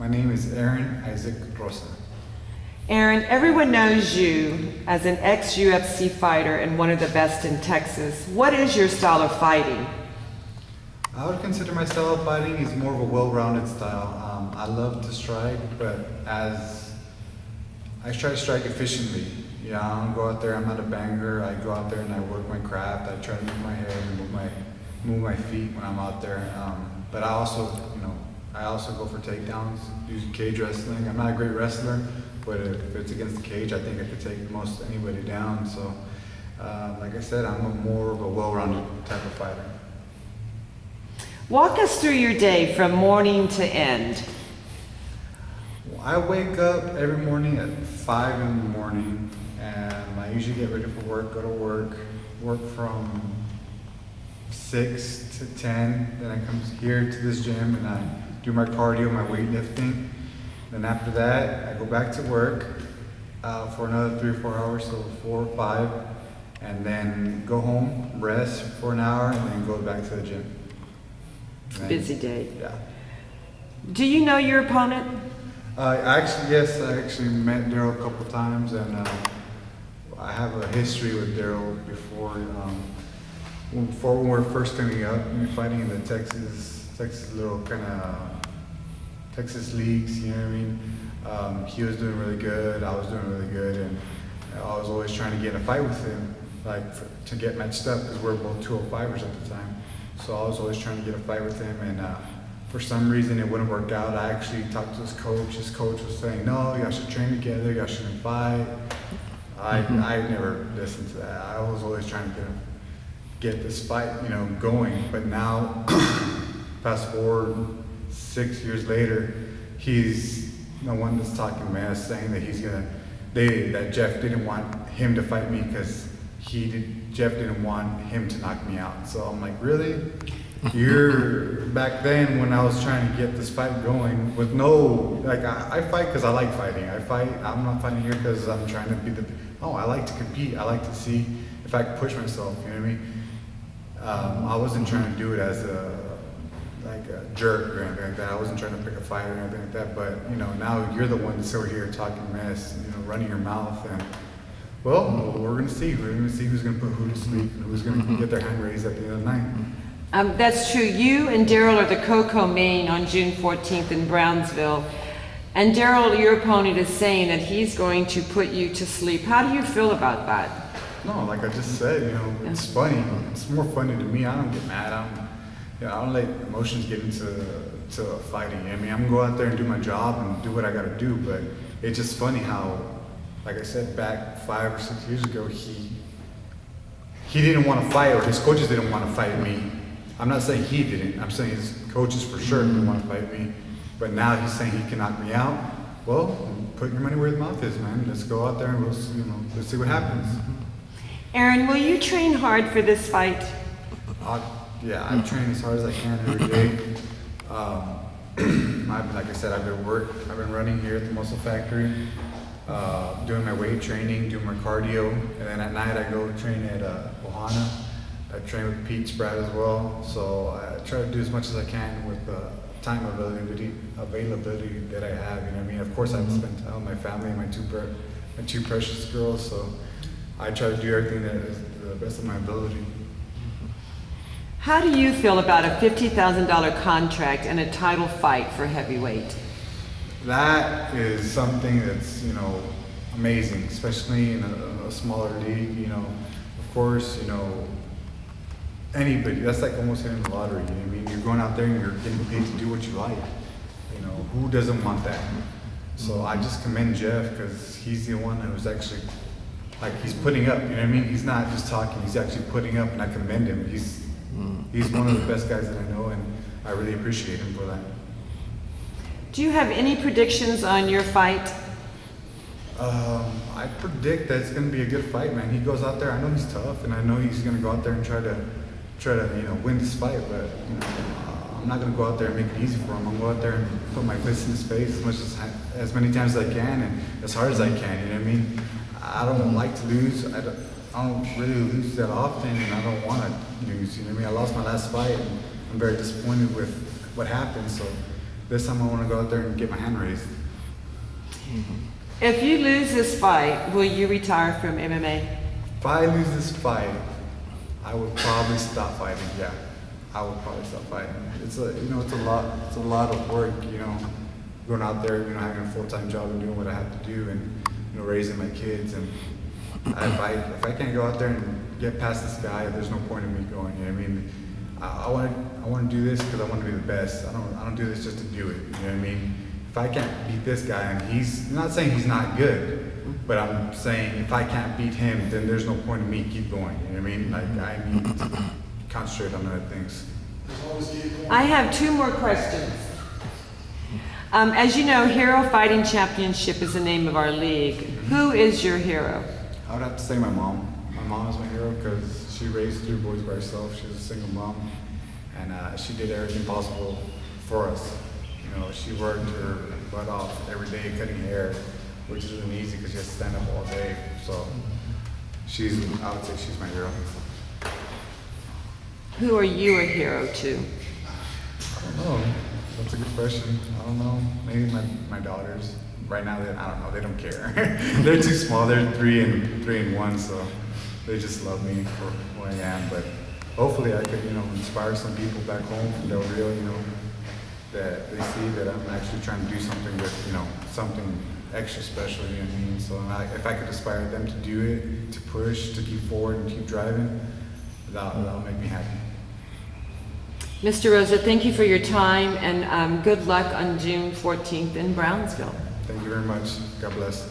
My name is Aaron Isaac Rosa. Aaron, everyone knows you as an ex-UFC fighter and one of the best in Texas. What is your style of fighting? I would consider my style of fighting is more of a well-rounded style. I love to strike, but as I try to strike efficiently. Yeah, I don't go out there, I'm not a banger. I go out there and I work my craft. I try to move my head and move my feet when I'm out there. But I also go for takedowns, do cage wrestling. I'm not a great wrestler, but if it's against the cage, I think I could take most anybody down. So, like I said, I'm more of a well-rounded type of fighter. Walk us through your day from morning to end. I wake up every morning at 5 in the morning, and I usually get ready for work, go to work from 6 to 10. Then I come here to this gym and I do my cardio, my weightlifting. Then after that, I go back to work for another 3 or 4 hours, so 4 or 5, and then go home, rest for an hour, and then go back to the gym. Busy day. Yeah. Do you know your opponent? Yes, I actually met Daryl a couple times, and I have a history with Daryl before when we were first coming up, we were fighting in the Texas little kind of Texas leagues, you know what I mean? He was doing really good, I was doing really good, and I was always trying to get in a fight with him, to get matched up, because we were both 205ers at the time. So I was always trying to get a fight with him, and for some reason it wouldn't work out. I actually talked to his coach. His coach was saying, no, you guys should train together, you guys shouldn't fight. I never listened to that. I was always trying to get this fight, going. But now, fast forward 6 years later, he's the one that's talking mess, saying that that Jeff didn't want him to fight me because Jeff didn't want him to knock me out. So I'm like, really? You're back then when I was trying to get this fight going with I fight because I like fighting. I'm not fighting here because I'm trying to be I like to compete. I like to see if I can push myself, you know what I mean? I wasn't trying to do it as a jerk or anything like that. I wasn't trying to pick a fight or anything like that, but now you're the one that's over here talking mess, running your mouth, and well, we're gonna see. We're gonna see who's gonna put who to sleep and who's gonna get their hand raised at the end of the night. That's true. You and Daryl are the co-main on June 14th in Brownsville. And Daryl, your opponent, is saying that he's going to put you to sleep. How do you feel about that? No, like I just said, it's funny. It's more funny to me. I don't get mad. I don't let emotions get into fighting. I mean, I'm gonna go out there and do my job and do what I gotta do, but it's just funny how, like I said, back 5 or 6 years ago, he didn't want to fight, or his coaches didn't want to fight me. I'm not saying he didn't. I'm saying his coaches for sure didn't want to fight me. But now he's saying he can knock me out. Well, put your money where your mouth is, man. Let's go out there and let's see what happens. Aaron, will you train hard for this fight? Yeah, I train as hard as I can every day. Like I said, I've been running here at the Muscle Factory, doing my weight training, doing my cardio, and then at night I go train at Ohana. I train with Pete Spratt as well, so I try to do as much as I can with the time availability that I have. I mean, of course I have to spend time with my family and my two precious girls, so I try to do everything that is the best of my ability. How do you feel about a $50,000 contract and a title fight for heavyweight? That is something that's, amazing, especially in a smaller league. Of course, anybody, that's like almost hitting the lottery. I mean, you're going out there and you're getting paid to do what you like. Who doesn't want that? So I just commend Jeff, because he's the one who's actually, he's putting up, you know what I mean? He's not just talking, he's actually putting up, and I commend him. He's one of the best guys that I know, and I really appreciate him for that. Do you have any predictions on your fight? I predict that it's going to be a good fight, man. He goes out there, I know he's tough, and I know he's going to go out there and try to win this fight, but I'm not going to go out there and make it easy for him. I'm going to go out there and put my fist in his face as many times as I can and as hard as I can, you know what I mean? I don't like to lose. I don't really lose that often, and I don't want to lose, you know what I mean? I lost my last fight, and I'm very disappointed with what happened, so this time I want to go out there and get my hand raised. If you lose this fight, will you retire from MMA? If I lose this fight, I would probably stop fighting. Yeah, I would probably stop fighting. It's a, you know, it's a lot of work. You know, going out there, you know, having a full-time job and doing what I have to do, and you know, raising my kids. And if I can't go out there and get past this guy, there's no point in me going. You know what I mean? I want to do this because I want to be the best. I don't do this just to do it. You know what I mean? If I can't beat this guy, and I'm not saying he's not good, but I'm saying if I can't beat him, then there's no point in me keep going. You know what I mean? Like, I need to concentrate on other things. I have 2 more questions. As you know, Hero Fighting Championship is the name of our league. Who is your hero? I would have to say my mom. My mom is my hero because she raised 3 boys by herself. She was a single mom, and she did everything possible for us. You know, she worked her butt off every day cutting hair, which isn't easy because she has to stand up all day. So I would say she's my hero. Who are you a hero to? I don't know. That's a good question. I don't know. Maybe my daughters. Right now, I don't know. They don't care. They're too small. They're 3 and 1, so they just love me for who I am. But hopefully, I could, you know, inspire some people back home from Del Rio. You know, that they see that I'm actually trying to do something with, you know, something extra special. You know what I mean? So if I could inspire them to do it, to push, to keep forward and keep driving, that'll make me happy. Mr. Rosa, thank you for your time, and good luck on June 14th in Brownsville. Thank you very much. God bless.